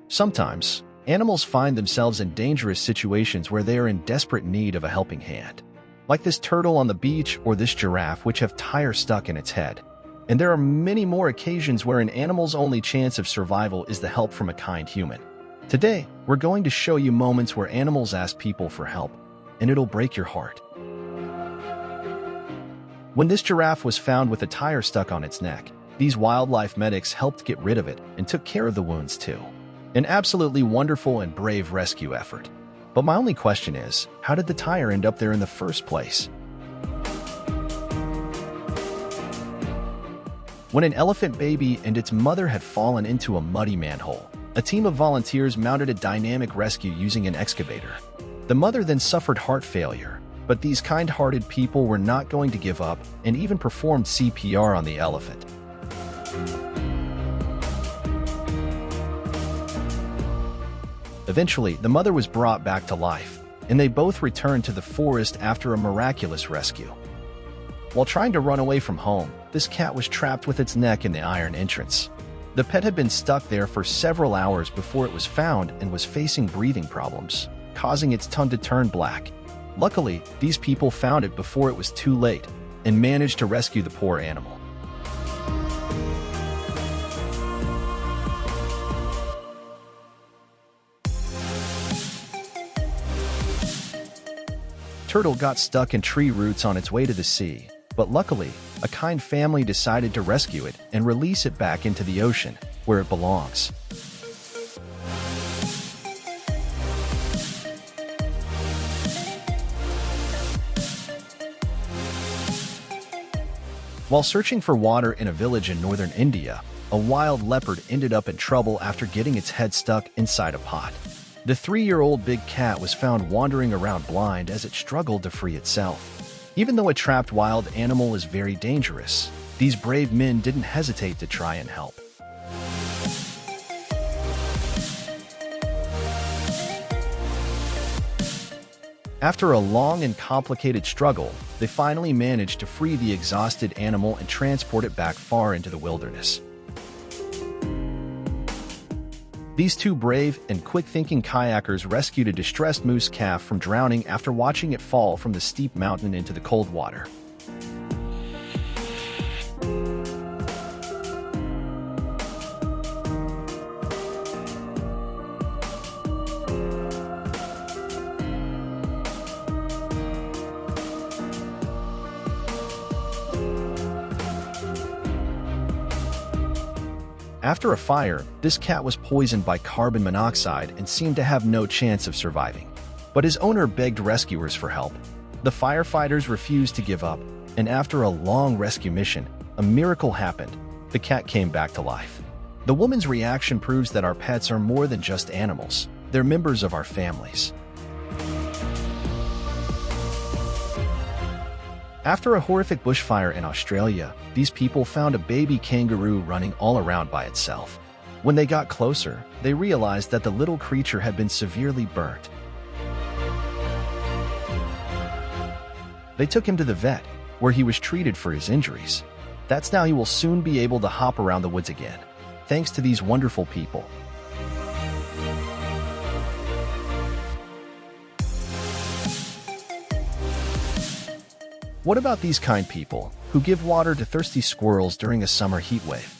Sometimes, animals find themselves in dangerous situations where they are in desperate need of a helping hand. Like this turtle on the beach or this giraffe which have tires stuck in its head. And there are many more occasions where an animal's only chance of survival is the help from a kind human. Today, we're going to show you moments where animals ask people for help, and it'll break your heart. When this giraffe was found with a tire stuck on its neck, these wildlife medics helped get rid of it and took care of the wounds too. An absolutely wonderful and brave rescue effort. But my only question is, how did the tire end up there in the first place? When an elephant baby and its mother had fallen into a muddy manhole, a team of volunteers mounted a dynamic rescue using an excavator. The mother then suffered heart failure, but these kind-hearted people were not going to give up and even performed CPR on the elephant. Eventually, the mother was brought back to life, and they both returned to the forest after a miraculous rescue. While trying to run away from home, this cat was trapped with its neck in the iron entrance. The pet had been stuck there for several hours before it was found and was facing breathing problems, causing its tongue to turn black. Luckily, these people found it before it was too late and managed to rescue the poor animal. Turtle got stuck in tree roots on its way to the sea, but luckily, a kind family decided to rescue it and release it back into the ocean, where it belongs. While searching for water in a village in northern India, a wild leopard ended up in trouble after getting its head stuck inside a pot. The 3-year-old big cat was found wandering around blind as it struggled to free itself. Even though a trapped wild animal is very dangerous, these brave men didn't hesitate to try and help. After a long and complicated struggle, they finally managed to free the exhausted animal and transport it back far into the wilderness. These two brave and quick-thinking kayakers rescued a distressed moose calf from drowning after watching it fall from the steep mountain into the cold water. After a fire, this cat was poisoned by carbon monoxide and seemed to have no chance of surviving. But his owner begged rescuers for help. The firefighters refused to give up, and after a long rescue mission, a miracle happened. The cat came back to life. The woman's reaction proves that our pets are more than just animals. They're members of our families. After a horrific bushfire in Australia, these people found a baby kangaroo running all around by itself. When they got closer, they realized that the little creature had been severely burnt. They took him to the vet, where he was treated for his injuries. That's now he will soon be able to hop around the woods again, thanks to these wonderful people. What about these kind people who give water to thirsty squirrels during a summer heat wave?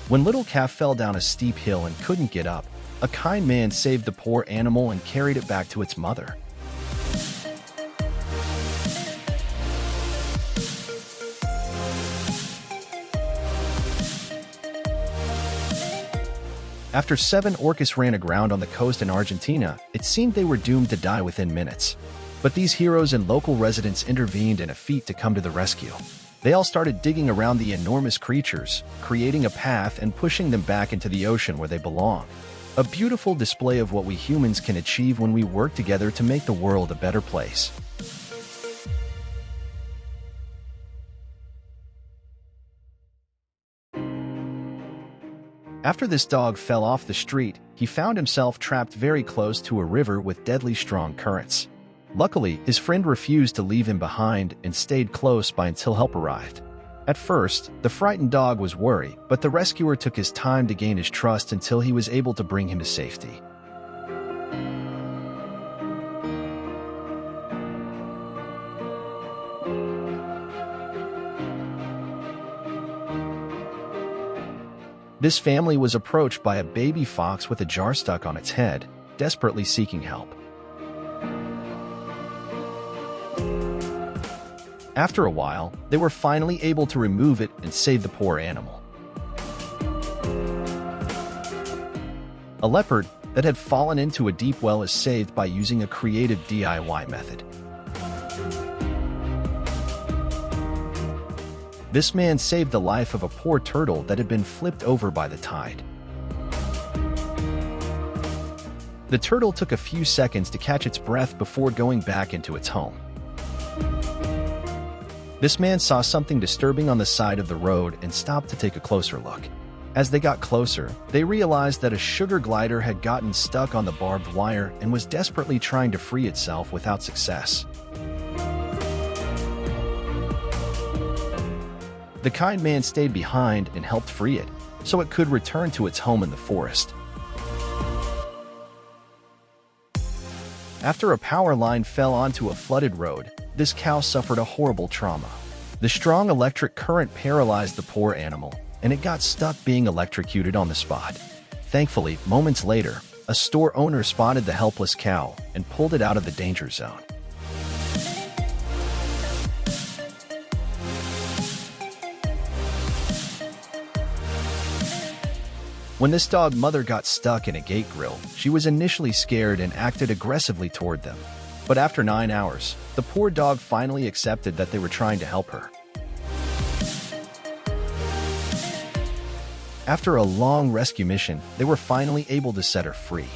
When little calf fell down a steep hill and couldn't get up, a kind man saved the poor animal and carried it back to its mother. After 7 orcas ran aground on the coast in Argentina, it seemed they were doomed to die within minutes. But these heroes and local residents intervened in a feat to come to the rescue. They all started digging around the enormous creatures, creating a path and pushing them back into the ocean where they belong. A beautiful display of what we humans can achieve when we work together to make the world a better place. After this dog fell off the street, he found himself trapped very close to a river with deadly strong currents. Luckily, his friend refused to leave him behind and stayed close by until help arrived. At first, the frightened dog was worried, but the rescuer took his time to gain his trust until he was able to bring him to safety. This family was approached by a baby fox with a jar stuck on its head, desperately seeking help. After a while, they were finally able to remove it and save the poor animal. A leopard that had fallen into a deep well is saved by using a creative DIY method. This man saved the life of a poor turtle that had been flipped over by the tide. The turtle took a few seconds to catch its breath before going back into its home. This man saw something disturbing on the side of the road and stopped to take a closer look. As they got closer, they realized that a sugar glider had gotten stuck on the barbed wire and was desperately trying to free itself without success. The kind man stayed behind and helped free it, so it could return to its home in the forest. After a power line fell onto a flooded road, this cow suffered a horrible trauma. The strong electric current paralyzed the poor animal, and it got stuck being electrocuted on the spot. Thankfully, moments later, a store owner spotted the helpless cow and pulled it out of the danger zone. When this dog mother got stuck in a gate grill, she was initially scared and acted aggressively toward them. But after 9 hours, the poor dog finally accepted that they were trying to help her. After a long rescue mission, they were finally able to set her free.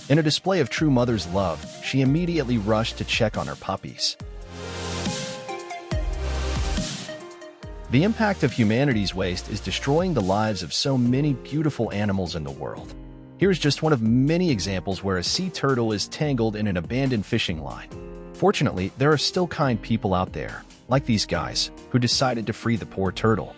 In a display of true mother's love, she immediately rushed to check on her puppies. The impact of humanity's waste is destroying the lives of so many beautiful animals in the world. Here's just one of many examples where a sea turtle is tangled in an abandoned fishing line. Fortunately, there are still kind people out there, like these guys, who decided to free the poor turtle.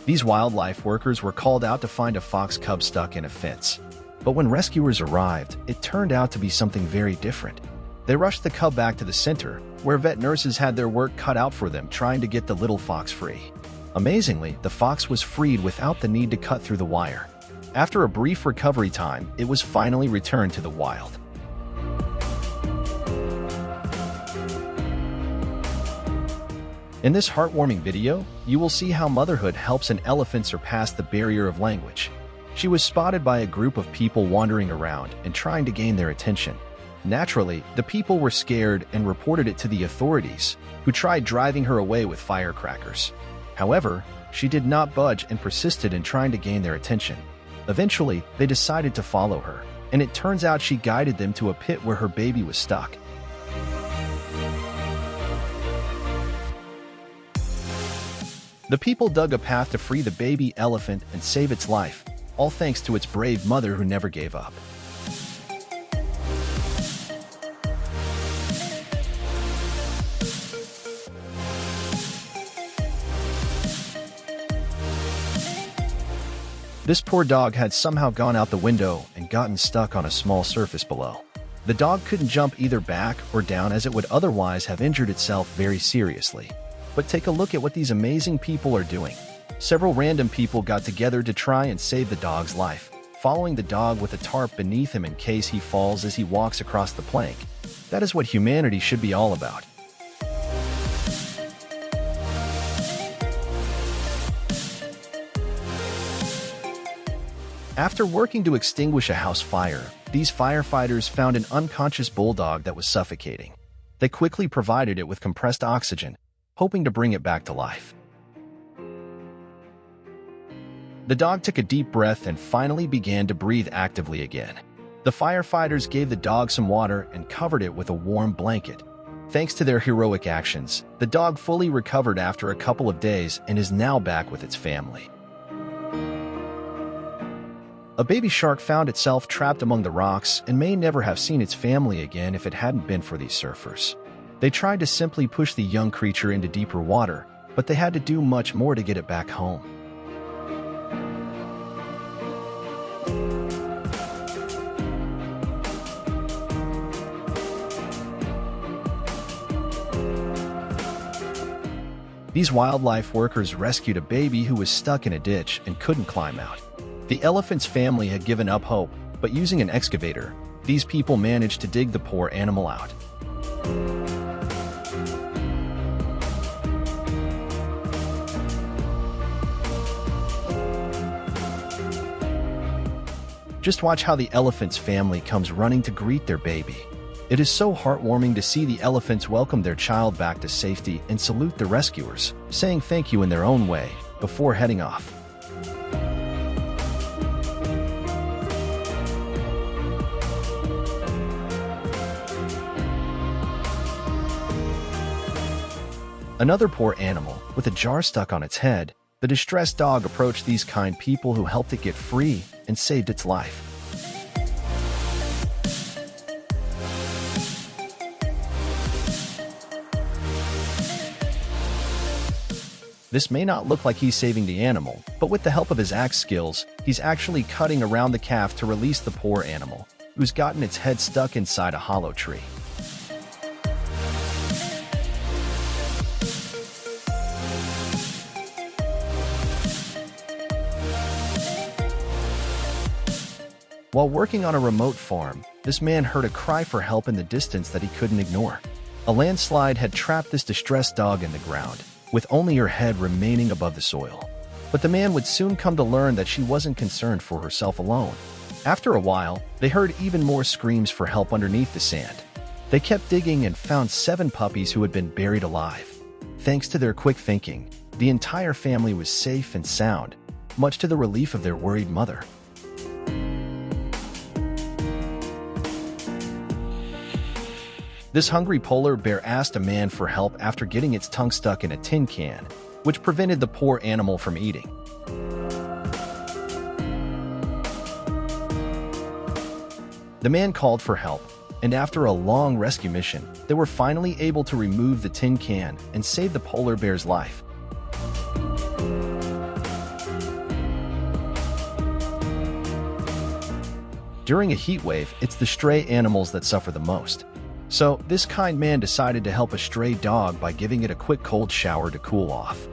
These wildlife workers were called out to find a fox cub stuck in a fence. But when rescuers arrived, it turned out to be something very different. They rushed the cub back to the center, where vet nurses had their work cut out for them trying to get the little fox free. Amazingly, the fox was freed without the need to cut through the wire. After a brief recovery time, it was finally returned to the wild. In this heartwarming video, you will see how motherhood helps an elephant surpass the barrier of language. She was spotted by a group of people wandering around and trying to gain their attention. Naturally, the people were scared and reported it to the authorities, who tried driving her away with firecrackers. However, she did not budge and persisted in trying to gain their attention. Eventually, they decided to follow her, and it turns out she guided them to a pit where her baby was stuck. The people dug a path to free the baby elephant and save its life, all thanks to its brave mother who never gave up. This poor dog had somehow gone out the window and gotten stuck on a small surface below. The dog couldn't jump either back or down as it would otherwise have injured itself very seriously. But take a look at what these amazing people are doing. Several random people got together to try and save the dog's life, following the dog with a tarp beneath him in case he falls as he walks across the plank. That is what humanity should be all about. After working to extinguish a house fire, these firefighters found an unconscious bulldog that was suffocating. They quickly provided it with compressed oxygen, hoping to bring it back to life. The dog took a deep breath and finally began to breathe actively again. The firefighters gave the dog some water and covered it with a warm blanket. Thanks to their heroic actions, the dog fully recovered after a couple of days and is now back with its family. A baby shark found itself trapped among the rocks and may never have seen its family again if it hadn't been for these surfers. They tried to simply push the young creature into deeper water, but they had to do much more to get it back home. These wildlife workers rescued a baby who was stuck in a ditch and couldn't climb out. The elephant's family had given up hope, but using an excavator, these people managed to dig the poor animal out. Just watch how the elephant's family comes running to greet their baby. It is so heartwarming to see the elephants welcome their child back to safety and salute the rescuers, saying thank you in their own way before heading off. Another poor animal, with a jar stuck on its head, the distressed dog approached these kind people who helped it get free and saved its life. This may not look like he's saving the animal, but with the help of his axe skills, he's actually cutting around the calf to release the poor animal, who's gotten its head stuck inside a hollow tree. While working on a remote farm, this man heard a cry for help in the distance that he couldn't ignore. A landslide had trapped this distressed dog in the ground, with only her head remaining above the soil. But the man would soon come to learn that she wasn't concerned for herself alone. After a while, they heard even more screams for help underneath the sand. They kept digging and found 7 puppies who had been buried alive. Thanks to their quick thinking, the entire family was safe and sound, much to the relief of their worried mother. This hungry polar bear asked a man for help after getting its tongue stuck in a tin can, which prevented the poor animal from eating. The man called for help, and after a long rescue mission, they were finally able to remove the tin can and save the polar bear's life. During a heat wave, it's the stray animals that suffer the most. So, this kind man decided to help a stray dog by giving it a quick cold shower to cool off.